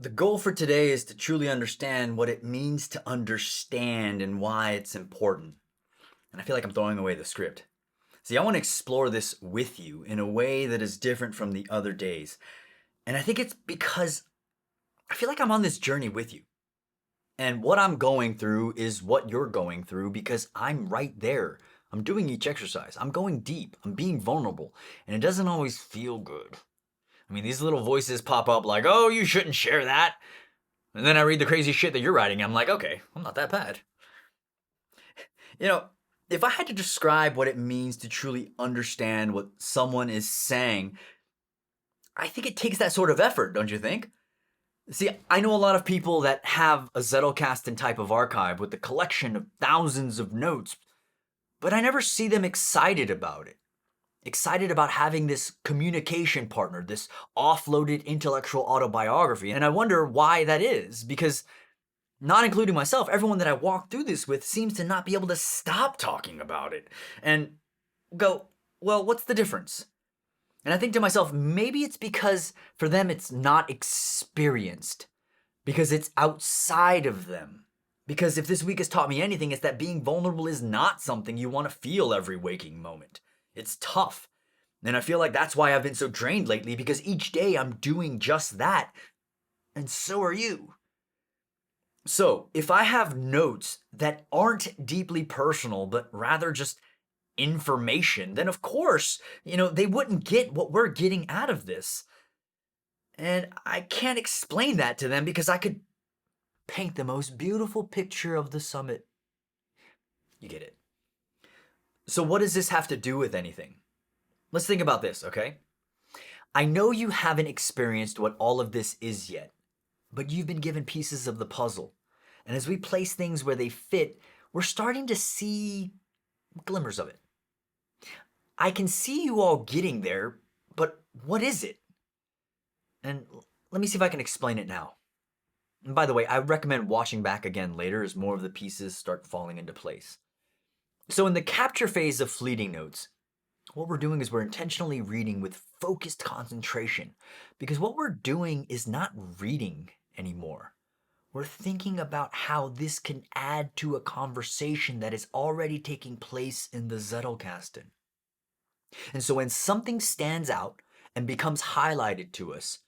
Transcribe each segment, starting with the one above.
The goal for today is to truly understand what it means to understand and why it's important. And I feel like I'm throwing away the script. See, I want to explore this with you in a way that is different from the other days. And I think it's because I feel like I'm on this journey with you. And what I'm going through is what you're going through because I'm right there. I'm doing each exercise. I'm going deep. I'm being vulnerable. And it doesn't always feel good. I mean, these little voices pop up like, oh, you shouldn't share that. And then I read the crazy shit that you're writing. I'm like, okay, I'm not that bad. You know, if I had to describe what it means to truly understand what someone is saying, I think it takes that sort of effort, don't you think? See, I know a lot of people that have a Zettelkasten type of archive with a collection of thousands of notes, but I never see them excited about it. Excited about having this communication partner, this offloaded intellectual autobiography. And I wonder why that is, because not including myself, everyone that I walk through this with seems to not be able to stop talking about it and go, well, what's the difference? And I think to myself, maybe it's because for them it's not experienced, because it's outside of them. Because if this week has taught me anything, it's that being vulnerable is not something you want to feel every waking moment. It's tough. And I feel like that's why I've been so drained lately, because each day I'm doing just that. And so are you. So, if I have notes that aren't deeply personal, but rather just information, then of course, they wouldn't get what we're getting out of this. And I can't explain that to them because I could paint the most beautiful picture of the summit. You get it. So, what does this have to do with anything? Let's think about this, okay? I know you haven't experienced what all of this is yet, but you've been given pieces of the puzzle. And as we place things where they fit, we're starting to see glimmers of it. I can see you all getting there, but what is it? And let me see if I can explain it now. And by the way, I recommend watching back again later as more of the pieces start falling into place. So in the capture phase of fleeting notes, what we're doing is we're intentionally reading with focused concentration, because what we're doing is not reading anymore. We're thinking about how this can add to a conversation that is already taking place in the Zettelkasten. And so when something stands out and becomes highlighted to us,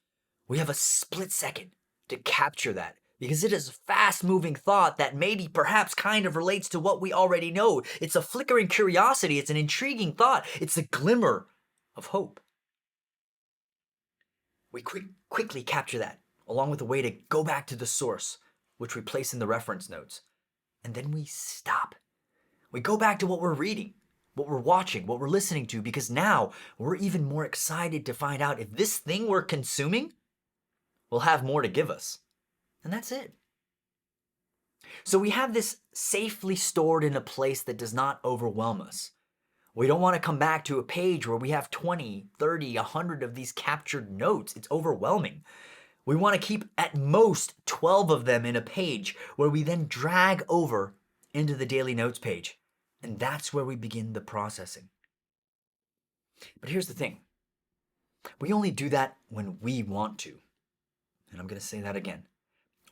we have a split second to capture that, because it is a fast-moving thought that maybe perhaps kind of relates to what we already know. It's a flickering curiosity. It's an intriguing thought. It's a glimmer of hope. We quickly capture that, along with a way to go back to the source, which we place in the reference notes. And then we stop. We go back to what we're reading, what we're watching, what we're listening to, because now we're even more excited to find out if this thing we're consuming will have more to give us. And that's it. So we have this safely stored in a place that does not overwhelm us. We don't want to come back to a page where we have 20, 30, 100 of these captured notes. It's overwhelming. We want to keep at most 12 of them in a page where we then drag over into the daily notes page. And that's where we begin the processing. But here's the thing. We only do that when we want to. And I'm going to say that again.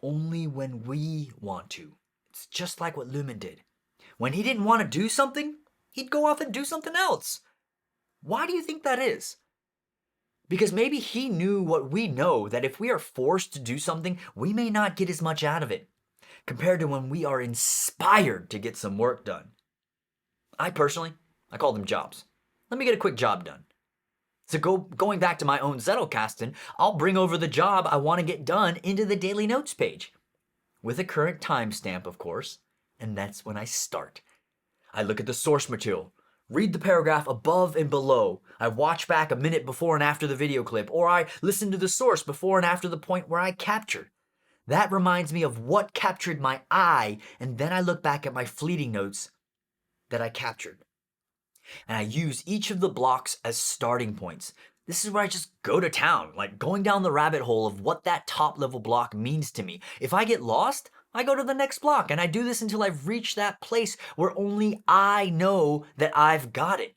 Only when we want to. It's just like what Lumen did. When he didn't want to do something, he'd go off and do something else. Why do you think that is? Because maybe he knew what we know, that if we are forced to do something, we may not get as much out of it compared to when we are inspired to get some work done. I call them jobs. Let me get a quick job done. So going back to my own Zettelkasten, I'll bring over the job I want to get done into the daily notes page. With a current timestamp, of course, and that's when I start. I look at the source material, read the paragraph above and below. I watch back a minute before and after the video clip, or I listen to the source before and after the point where I captured. That reminds me of what captured my eye, and then I look back at my fleeting notes that I captured. And I use each of the blocks as starting points. This is where I just go to town, like going down the rabbit hole of what that top level block means to me. If I get lost, I go to the next block, and I do this until I've reached that place where only I know that I've got it.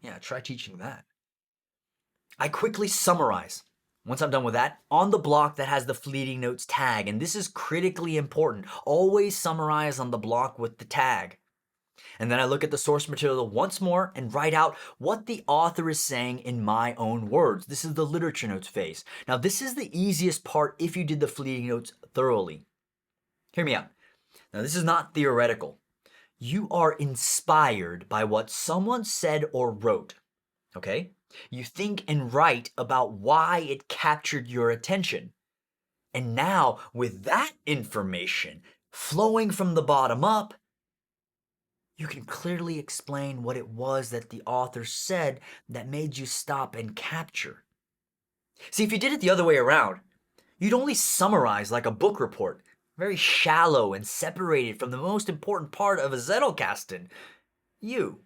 Yeah, try teaching that. I quickly summarize Once I'm done with that, on the block that has the fleeting notes tag, and this is critically important, always summarize on the block with the tag. And then I look at the source material once more and write out what the author is saying in my own words. This is the literature notes phase. Now, this is the easiest part if you did the fleeting notes thoroughly. Hear me out. Now, this is not theoretical. You are inspired by what someone said or wrote, okay? You think and write about why it captured your attention. And now, with that information flowing from the bottom up, you can clearly explain what it was that the author said that made you stop and capture. See, if you did it the other way around, you'd only summarize like a book report, very shallow and separated from the most important part of a Zettelkasten, you.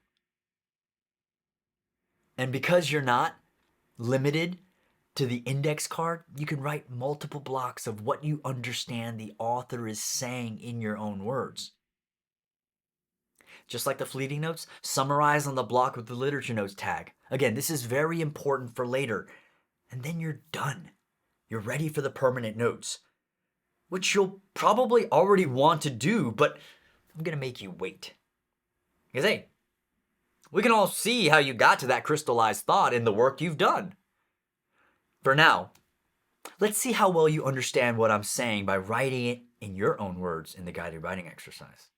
And because you're not limited to the index card, you can write multiple blocks of what you understand the author is saying in your own words. Just like the fleeting notes, summarize on the block with the literature notes tag. Again, this is very important for later. And then you're done. You're ready for the permanent notes, which you'll probably already want to do, but I'm going to make you wait. Because hey, we can all see how you got to that crystallized thought in the work you've done. For now, let's see how well you understand what I'm saying by writing it in your own words in the guided writing exercise.